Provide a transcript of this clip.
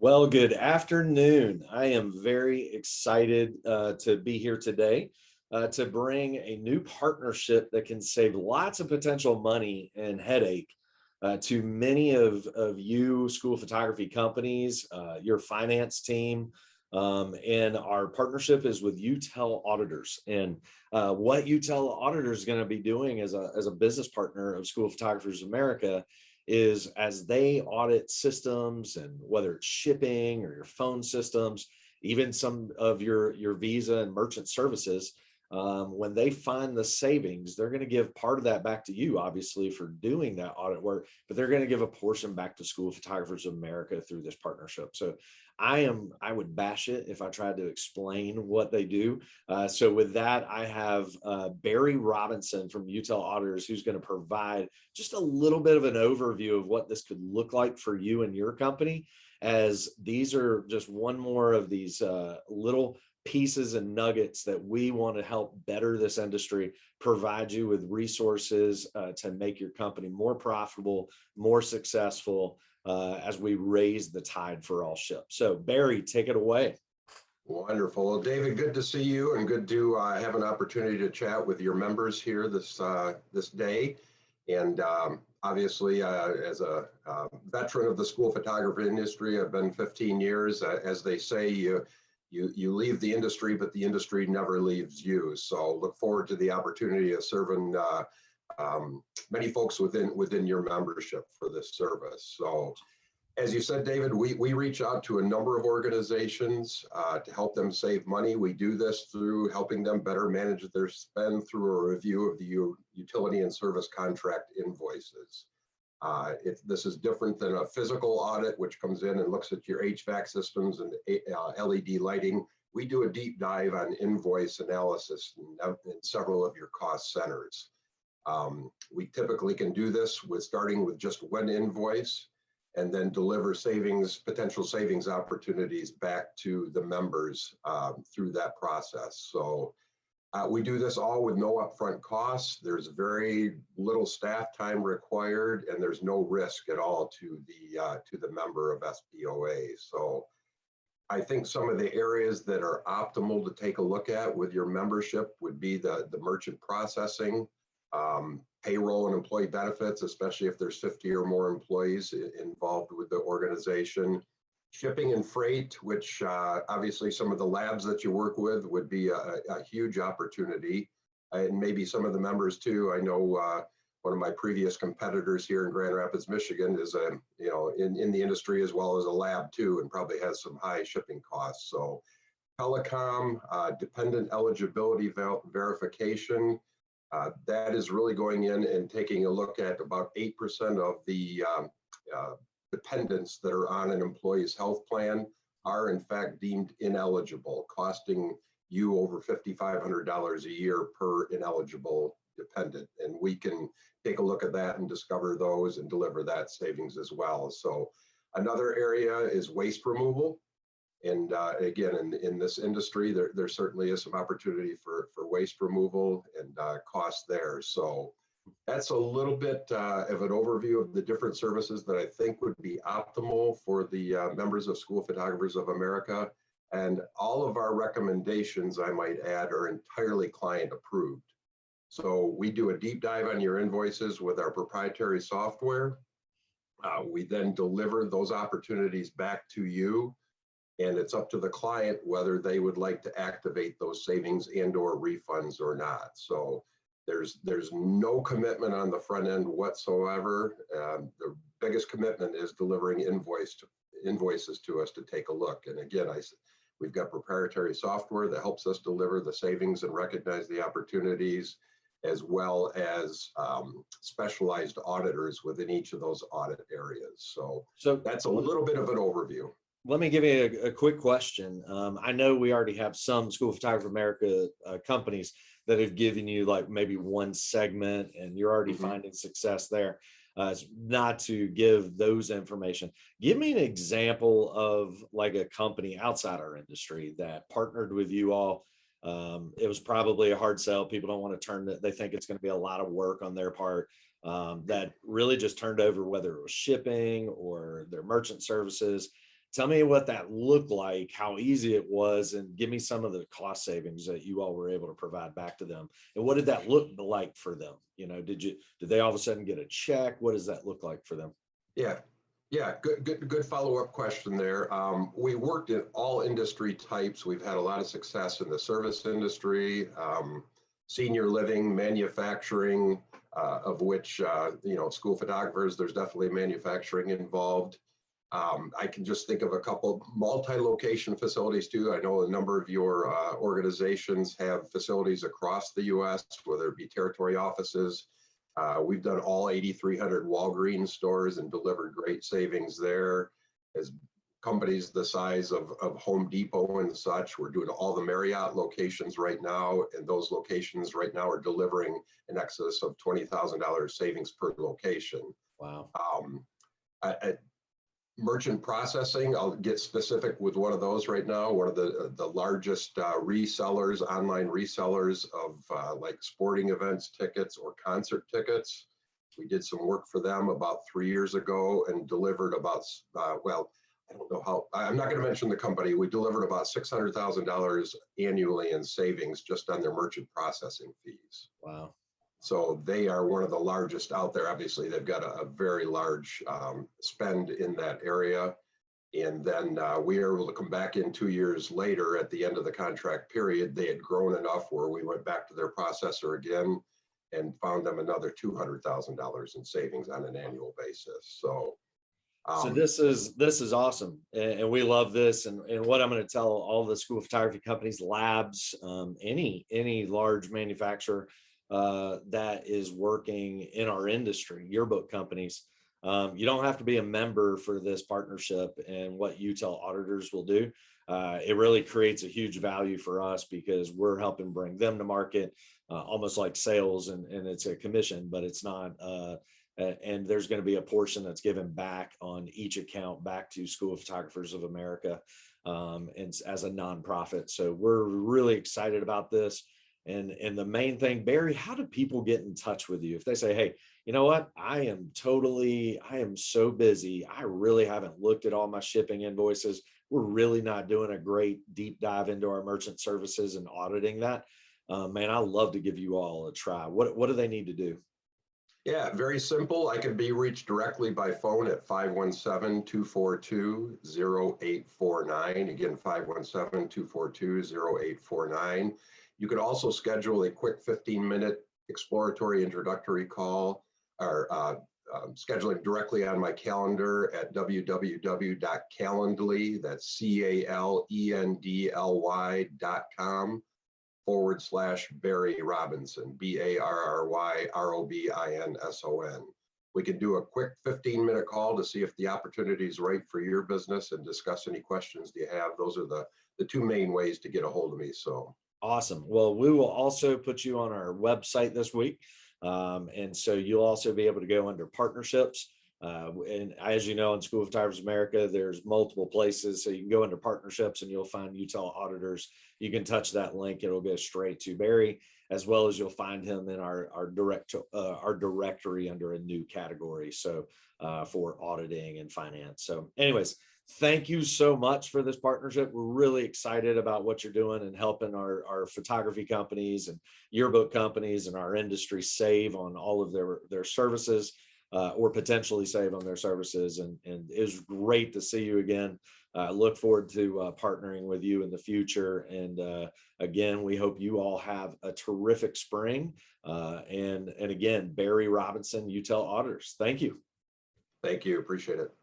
Well, good afternoon. I am very excited to be here today to bring a new partnership that can save lots of potential money and headache to many of you school photography companies, your finance team. And our partnership is with Util Auditors. And what Util Auditors is going to be doing as a business partner of School Photographers America is as they audit systems, and whether it's shipping or your phone systems, even some of your visa and merchant services, when they find the savings, they're going to give part of that back to you, obviously, for doing that audit work, but they're going to give a portion back to School Photographers of America through this partnership. So I would bash it if I tried to explain what they do. So with that, I have Barry Robinson from Util Auditors, who's going to provide just a little bit of an overview of what this could look like for you and your company, as these are just one more of these little pieces and nuggets that we want to help better this industry, provide you with resources to make your company more profitable, more successful, as we raise the tide for all ships. So Barry, take it away. Wonderful. Well, David, good to see you, and good to have an opportunity to chat with your members here this day. And obviously, as a veteran of the school photography industry, I've been 15 years. As they say, you leave the industry, but the industry never leaves you. So look forward to the opportunity of serving many folks within your membership for this service. So, as you said, David, we reach out to a number of organizations to help them save money. We do this through helping them better manage their spend through a review of the utility and service contract invoices. This is different than a physical audit, which comes in and looks at your HVAC systems and LED lighting. We do a deep dive on invoice analysis in several of your cost centers. We typically can do this starting with just one invoice, and then deliver potential savings opportunities back to the members through that process. So we do this all with no upfront costs. There's very little staff time required, and there's no risk at all to the member of SPOA. So I think some of the areas that are optimal to take a look at with your membership would be the merchant processing, payroll and employee benefits, especially if there's 50 or more employees involved with the organization, shipping and freight, which obviously some of the labs that you work with would be a huge opportunity, and maybe some of the members too. I know one of my previous competitors here in Grand Rapids, Michigan, is in the industry as well as a lab too, and probably has some high shipping costs. So telecom, dependent eligibility verification, that is really going in and taking a look at about 8% of the dependents that are on an employee's health plan are in fact deemed ineligible, costing you over $5,500 a year per ineligible dependent. And we can take a look at that and discover those and deliver that savings as well. So another area is waste removal. And again, in this industry, there certainly is some opportunity for waste removal and cost there. So that's a little bit of an overview of the different services that I think would be optimal for the members of School Photographers of America. And all of our recommendations, I might add, are entirely client approved. So we do a deep dive on your invoices with our proprietary software. We then deliver those opportunities back to you. And it's up to the client whether they would like to activate those savings and or refunds or not. So there's no commitment on the front end whatsoever. The biggest commitment is delivering invoices to us to take a look. And again, we've got proprietary software that helps us deliver the savings and recognize the opportunities, as well as specialized auditors within each of those audit areas. So that's a little bit of an overview. Let me give you a quick question. I know we already have some School Photography America companies that have given you like maybe one segment and you're already finding success there. Not to give those information. Give me an example of like a company outside our industry that partnered with you all. It was probably a hard sell. People don't want to turn it. They think it's going to be a lot of work on their part. That really just turned over, whether it was shipping or their merchant services. Tell me what that looked like, how easy it was, and give me some of the cost savings that you all were able to provide back to them. And what did that look like for them? Did they all of a sudden get a check? What does that look like for them? Yeah, yeah, good follow-up question there. We worked in all industry types. We've had a lot of success in the service industry, senior living, manufacturing, of which, school photographers, there's definitely manufacturing involved. I can just think of a couple multi-location facilities too. I know a number of your organizations have facilities across the U.S., whether it be territory offices. We've done all 8,300 Walgreens stores and delivered great savings there. As companies the size of Home Depot and such, we're doing all the Marriott locations right now, and those locations right now are delivering in excess of $20,000 savings per location. Wow. At merchant processing, I'll get specific with one of those right now. One of the largest resellers, online resellers of like sporting events tickets or concert tickets. We did some work for them about 3 years ago and delivered about, well, I don't know how, I'm not going to mention the company. We delivered about $600,000 annually in savings just on their merchant processing fees. Wow. So they are one of the largest out there. Obviously, they've got a very large spend in that area. And then we were able to come back in 2 years later at the end of the contract period. They had grown enough where we went back to their processor again and found them another $200,000 in savings on an annual basis. So this is awesome, and we love this. And what I'm going to tell all the school photography companies, labs, any large manufacturer that is working in our industry, yearbook companies, you don't have to be a member for this partnership. And what Util Auditors will do, it really creates a huge value for us because we're helping bring them to market, almost like sales, and it's a commission, but it's not. And there's going to be a portion that's given back on each account back to School of Photographers of America, and as a nonprofit. So we're really excited about this. And the main thing, Barry, how do people get in touch with you if they say, hey, you know what, I am so busy, I really haven't looked at all my shipping invoices, we're really not doing a great deep dive into our merchant services and auditing that. Man, I love to give you all a try. What do they need to do? Yeah, very simple. I can be reached directly by phone at 517-242-0849. Again, 517-242-0849. You could also schedule a quick 15-minute exploratory introductory call or scheduling directly on my calendar at www.calendly, that's calendly.com/Barry Robinson, BarryRobinson. We can do a quick 15-minute call to see if the opportunity is right for your business and discuss any questions you have. Those are the two main ways to get a hold of me. So awesome. Well, we will also put you on our website this week. And so you'll also be able to go under partnerships. And as you know, in School of Photographers America, there's multiple places. So you can go under partnerships and you'll find Util Auditors. You can touch that link. It'll go straight to Barry, as well as you'll find him in our directory under a new category. So for auditing and finance. So anyways, thank you so much for this partnership. We're really excited about what you're doing and helping our photography companies and yearbook companies and our industry save on all of their services, or potentially save on their services. And it was great to see you again. Look forward to partnering with you in the future. And again, we hope you all have a terrific spring. And again, Barry Robinson, Util Auditors. Thank you. thank you. Appreciate it.